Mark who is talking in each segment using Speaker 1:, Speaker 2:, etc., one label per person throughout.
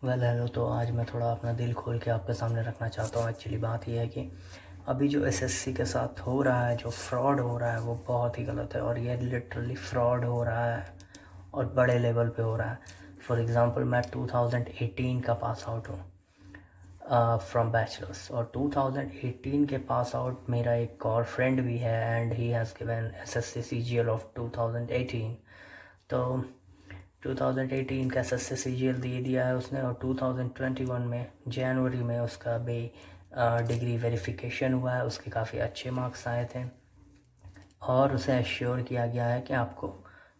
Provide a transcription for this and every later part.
Speaker 1: Hello. तो आज मैं थोड़ा अपना दिल खोल के आपके सामने रखना चाहता हूँ। एक्चुअली बात यह है कि अभी जो एसएससी के साथ हो रहा है, जो फ्रॉड हो रहा है, वो बहुत ही गलत है और ये लिटरली फ्रॉड हो रहा है और बड़े लेवल पे हो रहा है। फॉर एग्ज़ाम्पल मैं 2018 का पास आउट हूँ फ्रॉम बैचलर्स, और 2018 के पास आउट मेरा एक और फ्रेंड भी है and he has given SSC CGL of 2018। तो 2018 का एसएससी सीजीएल दे दिया है उसने, और 2021 में जनवरी में उसका भी डिग्री वेरिफिकेशन हुआ है। उसके काफ़ी अच्छे मार्क्स आए थे और उसे एश्योर किया गया है कि आपको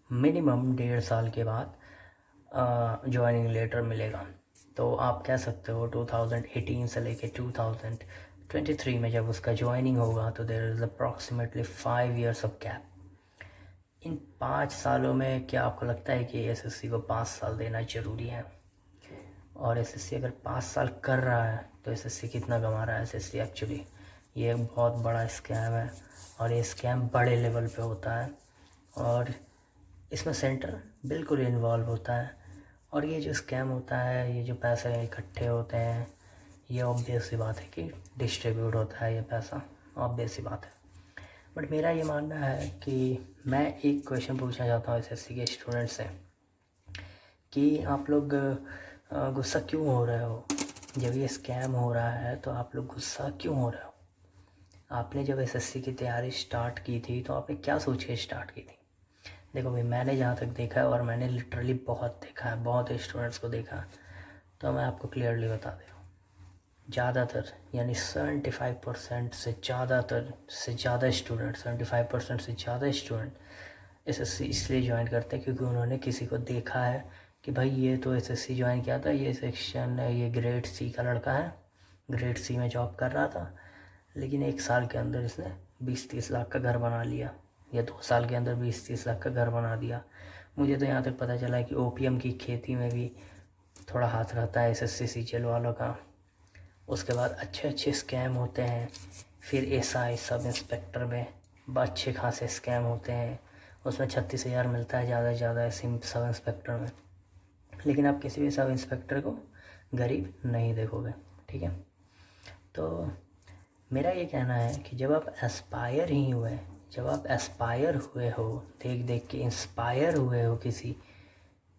Speaker 1: मिनिमम 1.5 साल के बाद ज्वाइनिंग लेटर मिलेगा। तो आप कह सकते हो 2018 से लेके 2023 में जब उसका ज्वाइनिंग होगा तो there is approximately 5 years of gap. इन 5 सालों में क्या आपको लगता है कि एसएससी को 5 साल देना ज़रूरी है? और एसएससी अगर 5 साल कर रहा है तो एसएससी कितना कमा रहा है? एसएससी एक्चुअली ये एक बहुत बड़ा स्कैम है और ये स्कैम बड़े लेवल पे होता है और इसमें सेंटर बिल्कुल इन्वॉल्व होता है। और ये जो स्कैम होता है, ये जो पैसे इकट्ठे होते हैं, ये ऑब्वियस सी बात है कि डिस्ट्रीब्यूट होता है ये पैसा, ऑब्वियस सी बात है। बट मेरा ये मानना है कि मैं एक क्वेश्चन पूछना चाहता हूँ एसएससी के स्टूडेंट से कि आप लोग गुस्सा क्यों हो रहे हो? जब ये स्कैम हो रहा है तो आप लोग गुस्सा क्यों हो रहे हो? आपने जब एसएससी की तैयारी स्टार्ट की थी तो आपने क्या सोच के स्टार्ट की थी? देखो भाई, मैंने जहाँ तक देखा है और मैंने लिटरली बहुत देखा है, बहुत स्टूडेंट्स को देखा है, तो मैं आपको क्लियरली बता दे रहा हूँ, ज़्यादातर यानी 75% से ज़्यादा स्टूडेंट 75% से ज़्यादा स्टूडेंट एसएससी इसलिए ज्वाइन करते हैं क्योंकि उन्होंने किसी को देखा है कि भाई ये तो एसएससी ज्वाइन किया था, ये सेक्शन ये ग्रेड सी का लड़का है, ग्रेड सी में जॉब कर रहा था, लेकिन 1 साल के अंदर इसने 20-30 लाख का घर बना लिया, या 2 साल के अंदर 20-30 लाख का घर बना दिया। मुझे तो यहाँ तक पता चला है कि ओपीएम की खेती में भी थोड़ा हाथ रहता है एसएससी सीजीएल वालों का। उसके बाद अच्छे अच्छे स्कैम होते हैं, फिर एसआई सब इंस्पेक्टर में अच्छे खासे स्कैम होते हैं, उसमें 36,000 मिलता है ज़्यादा से ज़्यादा ऐसे सब इंस्पेक्टर में। लेकिन आप किसी भी सब इंस्पेक्टर को गरीब नहीं देखोगे, ठीक है? तो मेरा ये कहना है कि जब आप एस्पायर ही हुए, जब आप एस्पायर हुए हो, देख देख के इंस्पायर हुए हो किसी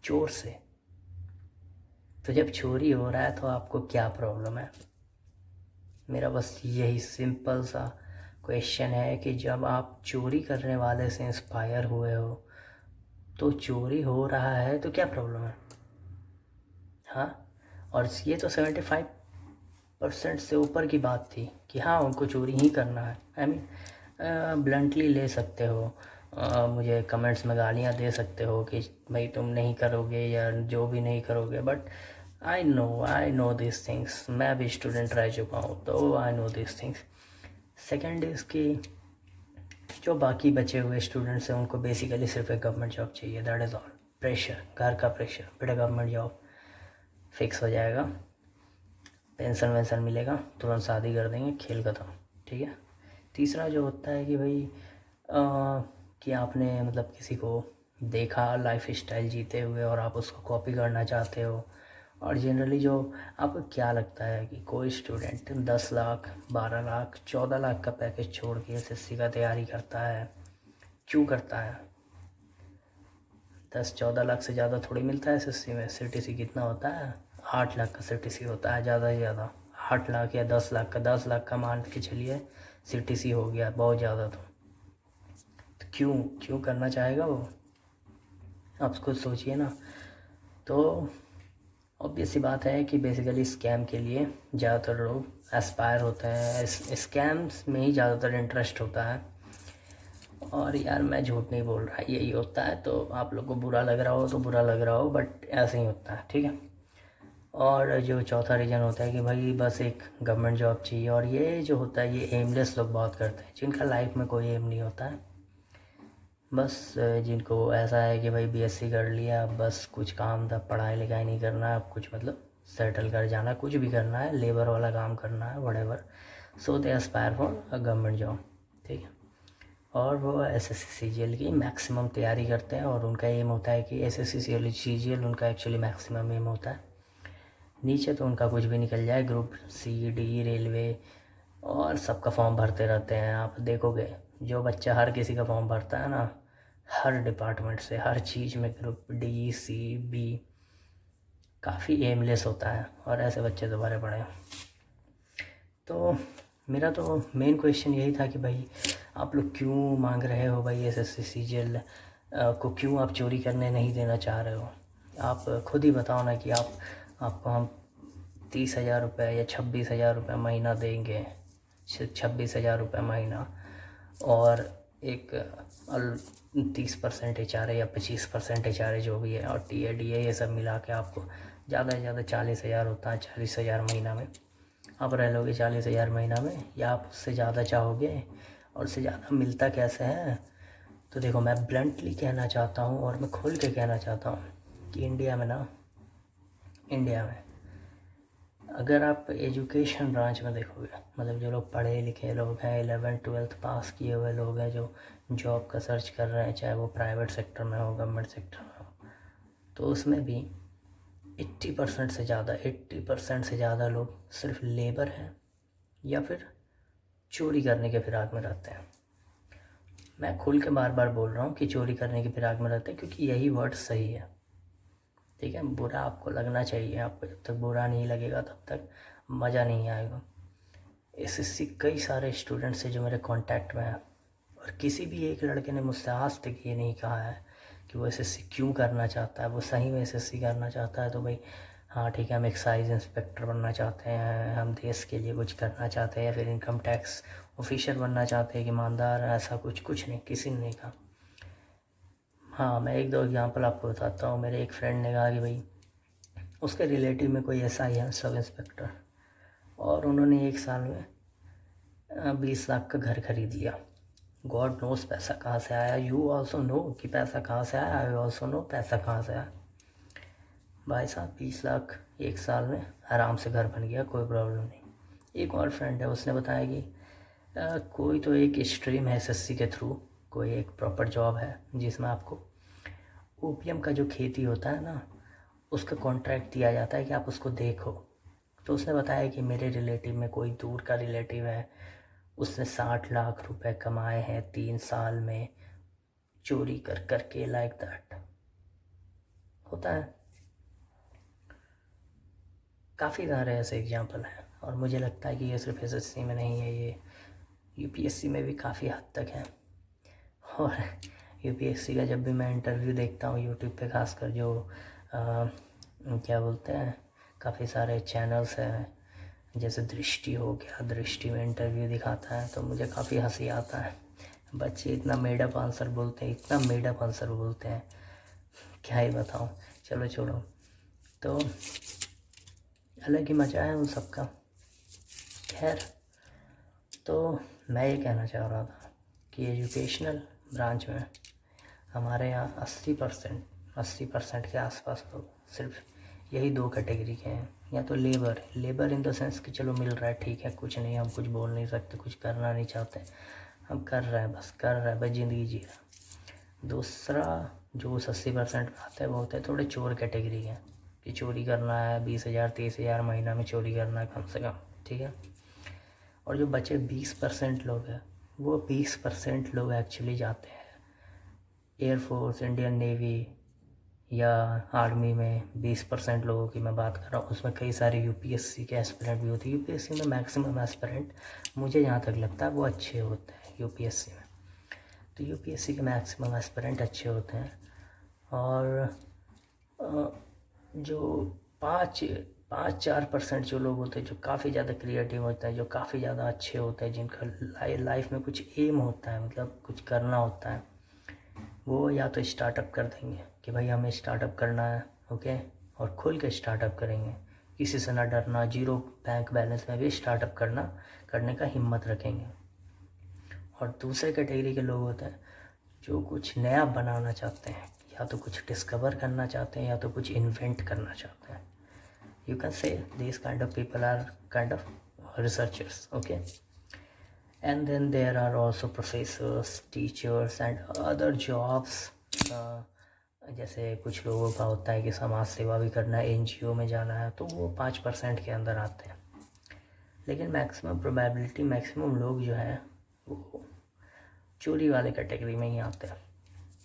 Speaker 1: चोर से, तो जब चोरी हो रहा है तो आपको क्या प्रॉब्लम है? मेरा बस यही सिंपल सा क्वेश्चन है कि जब आप चोरी करने वाले से इंस्पायर हुए हो तो चोरी हो रहा है तो क्या प्रॉब्लम है? हाँ, और ये तो 75% से ऊपर की बात थी कि हाँ उनको चोरी ही करना है। आई मीन ब्लंटली ले सकते हो, मुझे कमेंट्स में गालियाँ दे सकते हो कि भाई तुम नहीं करोगे या जो भी नहीं करोगे, but I know this things. मैं भी स्टूडेंट रह चुका हूँ तो I know this things. Second is कि जो बाकी बचे हुए स्टूडेंट्स हैं उनको बेसिकली सिर्फ एक गवर्नमेंट जॉब चाहिए, दैट इज़ ऑल। प्रेशर, घर का प्रेशर, बेटा गवर्नमेंट जॉब फिक्स हो जाएगा, पेंशन वेंशन मिलेगा, तुरंत शादी कर देंगे, खेल खत्म, ठीक है? तीसरा जो होता है कि भाई कि आपने मतलब किसी को देखा लाइफ स्टाइल जीते हुए और आप उसको कॉपी करना चाहते हो। और जनरली जो आपको क्या लगता है कि कोई स्टूडेंट 10 लाख 12 लाख 14 लाख का पैकेज छोड़ के एसएससी का तैयारी करता है? क्यों करता है? 10-14 लाख से ज़्यादा थोड़ी मिलता है एसएससी में। सीटीसी कितना होता है? 8 लाख का सीटीसी होता है ज़्यादा से ज़्यादा। 8 लाख या 10 लाख का, 10 लाख का मान के चलिए सीटीसी हो गया बहुत ज़्यादा। तो क्यों क्यों करना चाहेगा वो? आप खुद सोचिए ना। तो ऑब्वियस सी बात है कि बेसिकली स्कैम के लिए ज़्यादातर लोग एस्पायर होते हैं, स्कैम्स में ही ज़्यादातर इंटरेस्ट होता है। और यार मैं झूठ नहीं बोल रहा, यही होता है। तो आप लोग को बुरा लग रहा हो तो बुरा लग रहा हो, बट ऐसे ही होता है, ठीक है? और जो चौथा रीज़न होता है कि भाई बस एक गवर्नमेंट जॉब चाहिए, और ये जो होता है ये एमलेस लोग बहुत करते हैं जिनका लाइफ में कोई एम नहीं होता है। बस जिनको ऐसा है कि भाई बीएससी कर लिया, बस कुछ काम था, पढ़ाई लिखाई नहीं करना है, अब कुछ मतलब सेटल कर जाना, कुछ भी करना है, लेबर वाला काम करना है, whatever, so they Aspire for a government job, ठीक है? और वो एसएससी सीजीएल की मैक्सिमम तैयारी करते हैं और उनका एम होता है कि एसएससी सीजीएल उनका एक्चुअली मैक्सिमम एम होता है नीचे तो उनका कुछ भी निकल जाए, ग्रुप सी डी रेलवे और सबका फॉर्म भरते रहते हैं। आप देखोगे जो बच्चा हर किसी का फॉर्म भरता है ना, हर डिपार्टमेंट से, हर चीज़ में ग्रुप डी सी बी, काफ़ी एमलेस होता है और ऐसे बच्चे तो भरे पड़े हैं। तो मेरा तो मेन क्वेश्चन यही था कि भाई आप लोग क्यों मांग रहे हो भाई एसएससी सीजीएल को, क्यों आप चोरी करने नहीं देना चाह रहे हो? आप खुद ही बताओ ना कि आपको हम 30,000 रुपये या 26,000 रुपये महीना देंगे, 26,000 रुपये महीना, और एक 30% HRA या 25% HRA जो भी है, और TA DA ये सब मिला के आपको ज़्यादा से ज़्यादा 40,000 होता है। 40,000 महीना में आप रह लोगे 40,000 महीना में, या आप उससे ज़्यादा चाहोगे? और उससे ज़्यादा मिलता कैसे है? तो देखो, मैं ब्लंटली कहना चाहता हूँ और मैं खुल के कहना चाहता हूँ कि इंडिया में अगर आप एजुकेशन ब्रांच में देखोगे, मतलब जो लोग पढ़े लिखे लोग हैं, 11th 12th पास किए हुए लोग हैं, जो जॉब का सर्च कर रहे हैं, चाहे वो प्राइवेट सेक्टर में हो, गवर्नमेंट सेक्टर में हो, तो उसमें भी 80% से ज़्यादा लोग सिर्फ लेबर हैं या फिर चोरी करने के फिराक में रहते हैं। मैं खुल के बार बार बोल रहा हूँ कि चोरी करने की फिराक में रहते हैं, क्योंकि यही वर्ड सही है। ठीक है, बुरा आपको लगना चाहिए, आपको जब तक बुरा नहीं लगेगा तब तक मज़ा नहीं आएगा। एसएससी कई सारे स्टूडेंट्स हैं जो मेरे कांटेक्ट में हैं, और किसी भी एक लड़के ने मुझसे आज तक ये नहीं कहा है कि वो एसएससी क्यों करना चाहता है। वो सही में एसएससी करना चाहता है तो भाई हाँ ठीक है, हम एक्साइज इंस्पेक्टर बनना चाहते हैं, हम देश के लिए कुछ करना चाहते हैं, या फिर इनकम टैक्स ऑफिसर बनना चाहते हैं कि ईमानदार, ऐसा कुछ नहीं, किसी ने नहीं कहा। हाँ, मैं एक दो एग्जांपल आपको बताता हूँ। मेरे एक फ्रेंड ने कहा कि भाई उसके रिलेटिव में कोई एसआई है, सब इंस्पेक्टर, और उन्होंने एक साल में 20 लाख का घर खरीद लिया। गॉड नोस पैसा कहाँ से आया, यू ऑल्सो नो कि पैसा कहाँ से आया, आई ऑल्सो नो पैसा कहाँ से आया। भाई साहब 20 लाख एक साल में आराम से घर बन गया, कोई प्रॉब्लम नहीं। एक और फ्रेंड है, उसने बताया कि कोई तो एक स्ट्रीम है एसएससी के थ्रू, कोई एक प्रॉपर जॉब है जिसमें आपको ओपीएम का जो खेती होता है ना, उसका कॉन्ट्रैक्ट दिया जाता है कि आप उसको देखो। तो उसने बताया कि मेरे रिलेटिव में कोई दूर का रिलेटिव है, उसने 60 लाख रुपए कमाए हैं 3 साल में चोरी कर के। लाइक दैट होता है। काफ़ी सारे ऐसे एग्जाम्पल हैं, और मुझे लगता है कि ये सिर्फ एसएससी में नहीं है, ये यूपीएससी में भी काफ़ी हद तक है। और यूपीएससी का जब भी मैं इंटरव्यू देखता हूँ यूट्यूब पे, खासकर जो क्या बोलते हैं, काफ़ी सारे चैनल्स हैं, जैसे दृष्टि हो गया, दृष्टि में इंटरव्यू दिखाता है, तो मुझे काफ़ी हंसी आता है। बच्चे इतना मेडअप आंसर बोलते हैं, क्या ही बताऊँ। चलो छोड़ो, तो अलग ही मज़ा है उन सबका। खैर, तो मैं ये कहना चाह रहा था कि एजुकेशनल ब्रांच में हमारे यहाँ 80% के आसपास लोग सिर्फ यही 2 कैटेगरी के हैं। या तो लेबर इन द सेंस कि चलो मिल रहा है, ठीक है, कुछ नहीं, हम कुछ बोल नहीं सकते, कुछ करना नहीं चाहते, हम कर रहे हैं बस ज़िंदगी जी रहे। दूसरा जो उस 80% में आता है वो होता है थोड़े चोर कैटेगरी के, कि चोरी करना है, 20,000 30,000 महीना में चोरी करना है कम से कम, ठीक है। और जो बचे 20% लोग हैं, वो 20% लोग एक्चुअली जाते हैं एयरफोर्स, इंडियन नेवी या आर्मी में। 20% लोगों की मैं बात कर रहा हूँ, उसमें कई सारे यूपीएससी के एस्पिरेंट भी होते हैं। यूपीएससी में मैक्सिमम एस्पिरेंट मुझे जहाँ तक लगता है वो अच्छे होते हैं यूपीएससी में। तो यूपीएससी के मैक्सिमम एस्पिरेंट अच्छे होते हैं, और जो 5-4% जो लोग होते हैं जो काफ़ी ज़्यादा क्रिएटिव होते हैं, जो काफ़ी ज़्यादा अच्छे होते हैं, जिनका लाइफ में कुछ एम होता है, मतलब कुछ करना होता है, वो या तो स्टार्टअप कर देंगे कि भाई हमें स्टार्टअप करना है, ओके, और खुल के स्टार्टअप करेंगे, किसी से ना डरना, जीरो बैंक बैलेंस में भी स्टार्टअप करने का हिम्मत रखेंगे। और दूसरे कैटेगरी के लोग होते हैं जो कुछ नया बनाना चाहते हैं, या तो कुछ डिस्कवर करना चाहते हैं, या तो कुछ इन्वेंट करना चाहते हैं। You can say this kind of people are kind of researchers, okay. And then there are also professors, teachers and other jobs जैसे कुछ लोगों का होता है कि समाज सेवा भी करना है, एनजीओ में जाना है, तो वो 5% के अंदर आते हैं। लेकिन मैक्सिमम प्रोबेबिलिटी मैक्सिमम लोग जो है वो चोरी वाले कैटेगरी में ही आते हैं।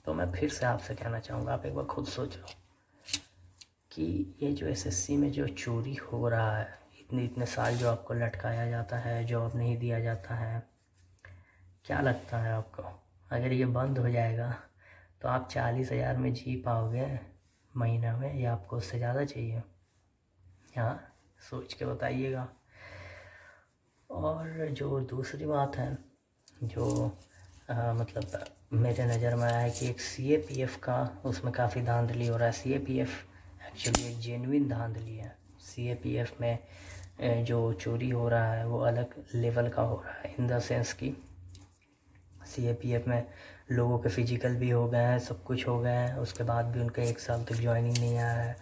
Speaker 1: तो मैं फिर से आपसे कहना चाहूँगा, आप एक बार खुद सोचो कि ये जो एसएससी में जो चोरी हो रहा है, इतने साल जो आपको लटकाया जाता है, जॉब नहीं दिया जाता है, क्या लगता है आपको अगर ये बंद हो जाएगा तो आप 40,000 में जी पाओगे महीना में, या आपको उससे ज़्यादा चाहिए? हाँ, सोच के बताइएगा। और जो दूसरी बात है, जो मतलब मेरे नज़र में आया है कि एक सीएपीएफ का उसमें काफ़ी धांधली हो रहा है। सीएपीएफ एक्चुअली एक जेन्युइन धांधली है। सीएपीएफ में जो चोरी हो रहा है वो अलग लेवल का हो रहा है, इन द सेंस कि सीएपीएफ में लोगों के फिजिकल भी हो गए हैं, सब कुछ हो गए हैं, उसके बाद भी उनका 1 साल तक ज्वाइनिंग नहीं आया है,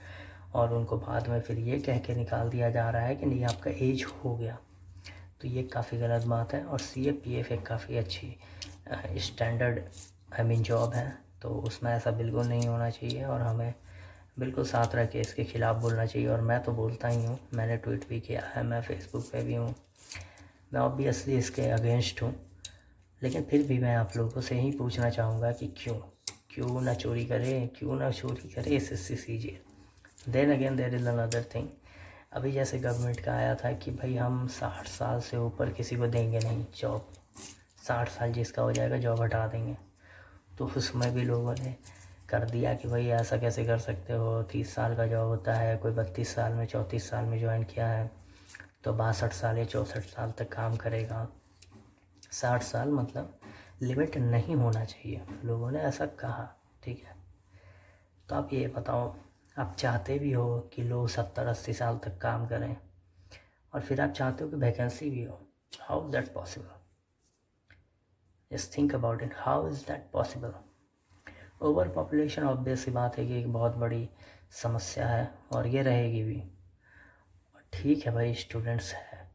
Speaker 1: और उनको बाद में फिर ये कह के निकाल दिया जा रहा है कि नहीं आपका एज हो गया। तो ये काफ़ी गलत बात है। और सीएपीएफ एक काफ़ी अच्छी स्टैंडर्ड जॉब है, तो उसमें ऐसा बिल्कुल नहीं होना चाहिए, और हमें बिल्कुल साथ रह के इसके ख़िलाफ़ बोलना चाहिए। और मैं तो बोलता ही हूँ, मैंने ट्वीट भी किया है, मैं फेसबुक पे भी हूँ, मैं ऑब्वियसली इसके अगेंस्ट हूँ। लेकिन फिर भी मैं आप लोगों से ही पूछना चाहूँगा कि क्यों ना चोरी करे SSC CGL. Then again there is another thing, अभी जैसे गवर्नमेंट का आया था कि भाई हम 60 साल से ऊपर किसी को देंगे नहीं जॉब, 60 साल जिसका हो जाएगा जॉब हटा देंगे। तो उसमें भी लोगों ने कर दिया कि भाई ऐसा कैसे कर सकते हो, 30 साल का जॉब होता है, कोई 32 साल में 34 साल में ज्वाइन किया है तो 62 साल या 64 साल तक काम करेगा। 60 साल मतलब लिमिट नहीं होना चाहिए, लोगों ने ऐसा कहा, ठीक है। तो आप ये बताओ, आप चाहते भी हो कि लोग 70-80 साल तक काम करें, और फिर आप चाहते हो कि वैकेंसी भी हो। How is that possible? Just think about it, how is that possible? Overpopulation obvious सी बात है कि एक बहुत बड़ी समस्या है, और ये रहेगी भी। ठीक है भाई, स्टूडेंट्स है,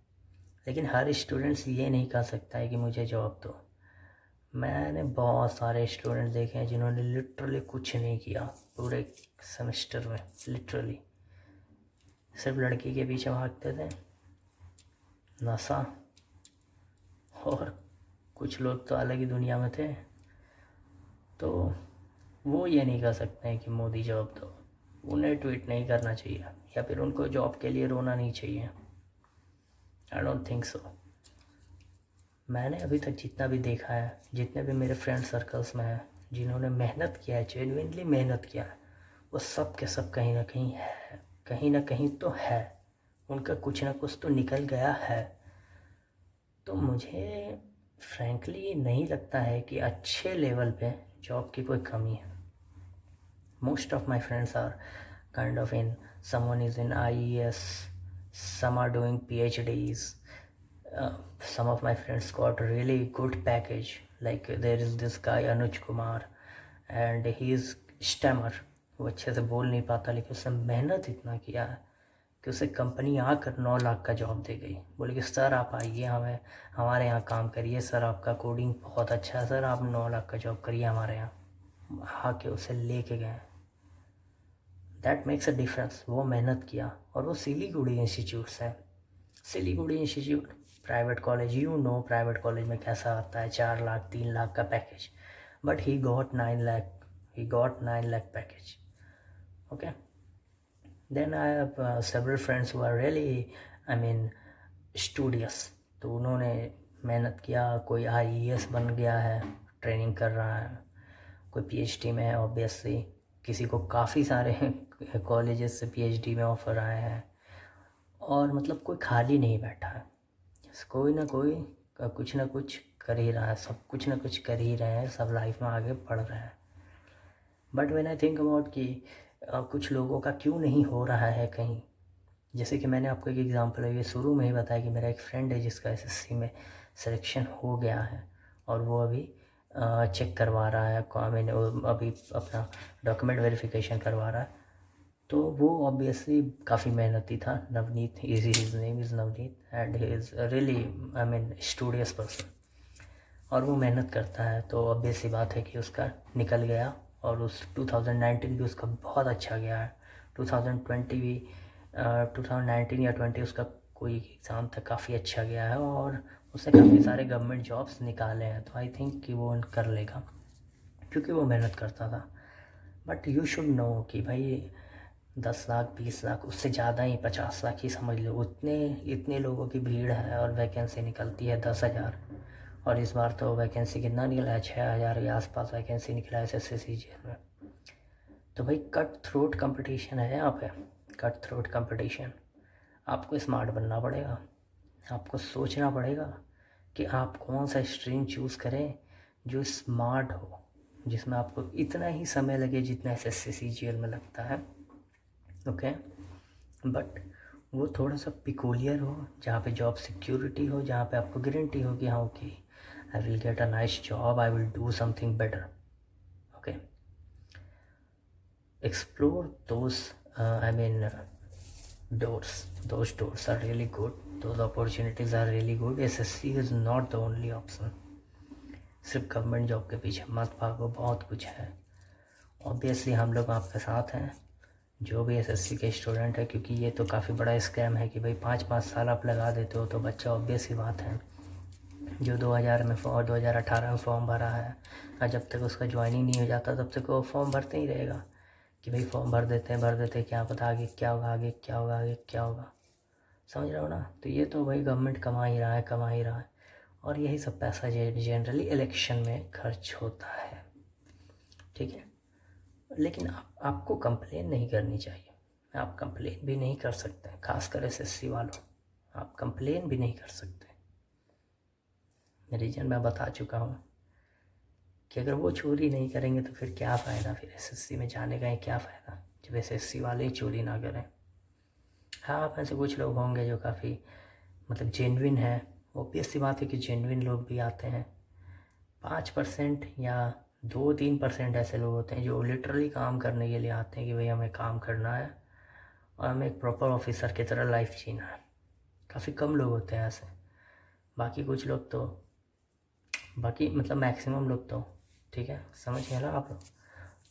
Speaker 1: लेकिन हर स्टूडेंट्स ये नहीं कह सकता है कि मुझे जॉब दो। मैंने बहुत सारे स्टूडेंट देखे हैं जिन्होंने लिटरली कुछ नहीं किया पूरे सेमेस्टर में, लिटरली सिर्फ लड़की के पीछे भागते थे, नशा, और कुछ लोग तो अलग ही दुनिया में थे। तो वो ये नहीं कह सकते हैं कि मोदी जॉब दो, उन्हें ट्वीट नहीं करना चाहिए, या फिर उनको जॉब के लिए रोना नहीं चाहिए। I don't think so. मैंने अभी तक जितना भी देखा है, जितने भी मेरे फ्रेंड सर्कल्स में हैं जिन्होंने मेहनत किया है, जेन्युइनली मेहनत किया है, वो सब के सब कहीं ना कहीं तो है, उनका कुछ ना कुछ तो निकल गया है। तो मुझे फ्रैंकली नहीं लगता है कि अच्छे लेवल पे जॉब की कोई कमी है। Most of my friends are kind of in, someone is in IAS, some are doing PhDs. Some of my friends got really good package, like there is this guy Anuj Kumar, and he is stammer, वो अच्छे से बोल नहीं पाता, लेकिन उसने मेहनत इतना किया है कि उसे कंपनी आकर 9 लाख का जॉब दे गई। बोले कि सर आप आइए, हमारे यहाँ काम करिए, सर आपका कोडिंग बहुत अच्छा है, सर आप 9 लाख का जॉब करिए हमारे यहाँ। आके उसे लेके गए। That makes a difference. वो मेहनत किया, और वो सिलीगुड़ी इंस्टीट्यूट से, Siliguri institute private college, private college में कैसा आता है 4 लाख 3 लाख का package, but he got 9 lakh package. Okay, then I have several friends who are really studious. तो उन्होंने मेहनत किया, कोई IAS बन गया है, ट्रेनिंग कर रहा है, कोई PhD में है ऑब्वियसली, किसी को काफ़ी सारे कॉलेजेस से PhD में ऑफ़र आए हैं, और मतलब कोई खाली नहीं बैठा है, कोई ना कोई कुछ ना कुछ कर ही रहा है, सब कुछ ना कुछ कर ही रहे हैं, सब लाइफ में आगे बढ़ रहे हैं। But when I think about कि कुछ लोगों का क्यों नहीं हो रहा है कहीं, जैसे कि मैंने आपको एक एग्जांपल ये शुरू में ही बताया कि मेरा एक फ्रेंड है जिसका SSC में सिलेक्शन हो गया है, और वो अभी चेक करवा रहा है, अभी अपना डॉक्यूमेंट वेरिफिकेशन करवा रहा है। तो वो ऑब्वियसली काफ़ी मेहनती था, Navneet, his name is Navneet, and he is really studious person, और वो मेहनत करता है। तो ऑब्वियस सी बात है कि उसका निकल गया, और उस 2019 भी उसका बहुत अच्छा गया है। 2020 भी 2019 या 20 उसका कोई एग्ज़ाम था काफ़ी अच्छा गया है और उसने काफ़ी सारे गवर्नमेंट जॉब्स निकाले हैं। तो आई थिंक कि वो कर लेगा क्योंकि वो मेहनत करता था। बट यू शुड नो कि भाई 10 लाख 20 लाख उससे ज़्यादा ही 50 लाख ही समझ लो, इतने लोगों की भीड़ है और वैकेंसी निकलती है 10,000। और इस बार तो वैकेंसी कितना निकला है, 6,000 के आसपास वैकेंसी निकला है SSC में। तो भाई कट थ्रोट कंपटीशन है यहाँ पे, कट थ्रोट कंपटीशन। आपको स्मार्ट बनना पड़ेगा, आपको सोचना पड़ेगा कि आप कौन सा स्ट्रीम चूज़ करें जो स्मार्ट हो, जिसमें आपको इतना ही समय लगे जितना SSC में लगता है। ओके, बट वो थोड़ा सा पिकुलियर हो, जहाँ पे जॉब सिक्योरिटी हो, जहाँ पे आपको गारंटी हो कि हाँ okay I will get a nice job, I will do something better. Okay, explore those I mean those doors are really good, those opportunities are really good. SSC is not the only option। सिर्फ government job के पीछे मत भागो, बहुत कुछ है। Obviously हम लोग आपके साथ हैं, जो भी SSC के स्टूडेंट है, क्योंकि ये तो काफ़ी बड़ा स्कैम है कि भाई 5-5 साल आप लगा देते हो तो बच्चा, ऑब्वियस ही बात है, जो 2018 में फॉर्म भरा है और जब तक उसका ज्वाइनिंग नहीं हो जाता तब तक वो फॉर्म भरते ही रहेगा कि भाई फॉर्म भर देते हैं, क्या पता आगे क्या होगा, आगे क्या होगा, आगे क्या होगा। समझ रहे हो ना? तो ये तो भाई गवर्नमेंट कमा ही रहा है और यही सब पैसा जनरली इलेक्शन में खर्च होता है। ठीक है, लेकिन आपको कंप्लेन नहीं करनी चाहिए, आप कंप्लेन भी नहीं कर सकते, खासकर SSC वालों, आप कंप्लेन भी नहीं कर सकते। रीज़न मैं बता चुका हूँ कि अगर वो चोरी नहीं करेंगे तो फिर क्या फ़ायदा, फिर SSC में जाने का ही क्या फ़ायदा जब SSC वाले ही चोरी ना करें। हाँ, आप ऐसे कुछ लोग होंगे जो काफ़ी मतलब जेन्युइन है, ऑब्वियस सी बात है कि जेन्युइन लोग भी आते हैं। 5% या 2-3% ऐसे लोग होते हैं जो लिटरली काम करने के लिए आते हैं कि भाई हमें काम करना है और हमें एक प्रॉपर ऑफिसर की तरह लाइफ जीना है। काफ़ी कम लोग होते हैं ऐसे, बाकी कुछ लोग तो, बाकी मतलब मैक्सिमम लोग तो, ठीक है, समझ गए ना आप लोग।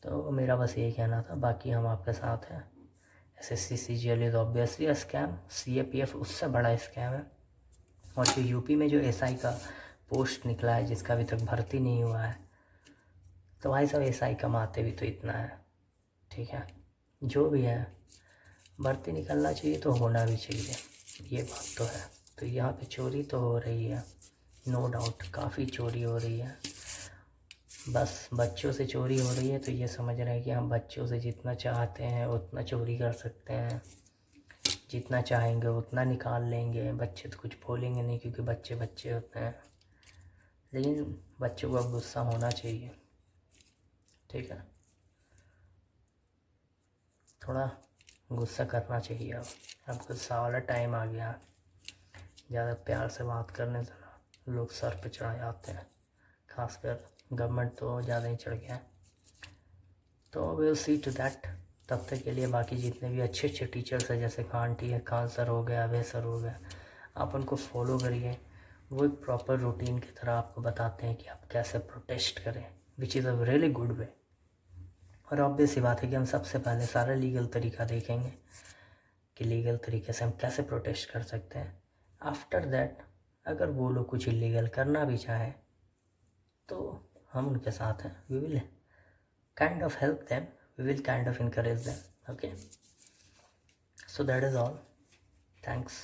Speaker 1: तो मेरा बस यही कहना था, बाकी हम आपके साथ हैं। SSC CGL is obviously a scam, CAPF उससे बड़ा स्कैम है। और जो यूपी में जो SI का पोस्ट निकला है जिसका अभी तक भर्ती नहीं हुआ है, तो भाई साहब SI कमाते भी तो इतना है, ठीक है, जो भी है भर्ती निकलना चाहिए तो होना भी चाहिए, ये बात तो है। तो यहाँ पे चोरी तो हो रही है, नो डाउट काफ़ी चोरी हो रही है, बस बच्चों से चोरी हो रही है तो ये समझ रहे हैं कि हम बच्चों से जितना चाहते हैं उतना चोरी कर सकते हैं, जितना चाहेंगे उतना निकाल लेंगे। बच्चे तो कुछ बोलेंगे नहीं क्योंकि बच्चे बच्चे होते हैं, लेकिन बच्चों को अब गुस्सा होना चाहिए, ठीक है, थोड़ा गुस्सा करना चाहिए। अब गुस्सा वाला टाइम आ गया, ज़्यादा प्यार से बात करने से ना लोग सर पे चढ़ जाते हैं, खासकर गवर्नमेंट तो ज़्यादा ही चढ़ गया है। तो विल सी टू दैट। तब तक के लिए बाकी जितने भी अच्छे अच्छे टीचर्स हैं, जैसे खान सर हो गया, अभय सर हो गया, आप उनको फॉलो करिए। वो एक प्रॉपर रूटीन की तरह आपको बताते हैं कि आप कैसे प्रोटेस्ट करें, which is a really good way. और ऑब्वियस सी बात है कि हम सबसे पहले सारा लीगल तरीका देखेंगे कि लीगल तरीके से हम कैसे प्रोटेस्ट कर सकते हैं। आफ्टर दैट अगर वो लोग कुछ इलीगल करना भी चाहें तो हम उनके साथ हैं, we will kind of help them, we will kind of encourage them। Okay, so that is all, thanks।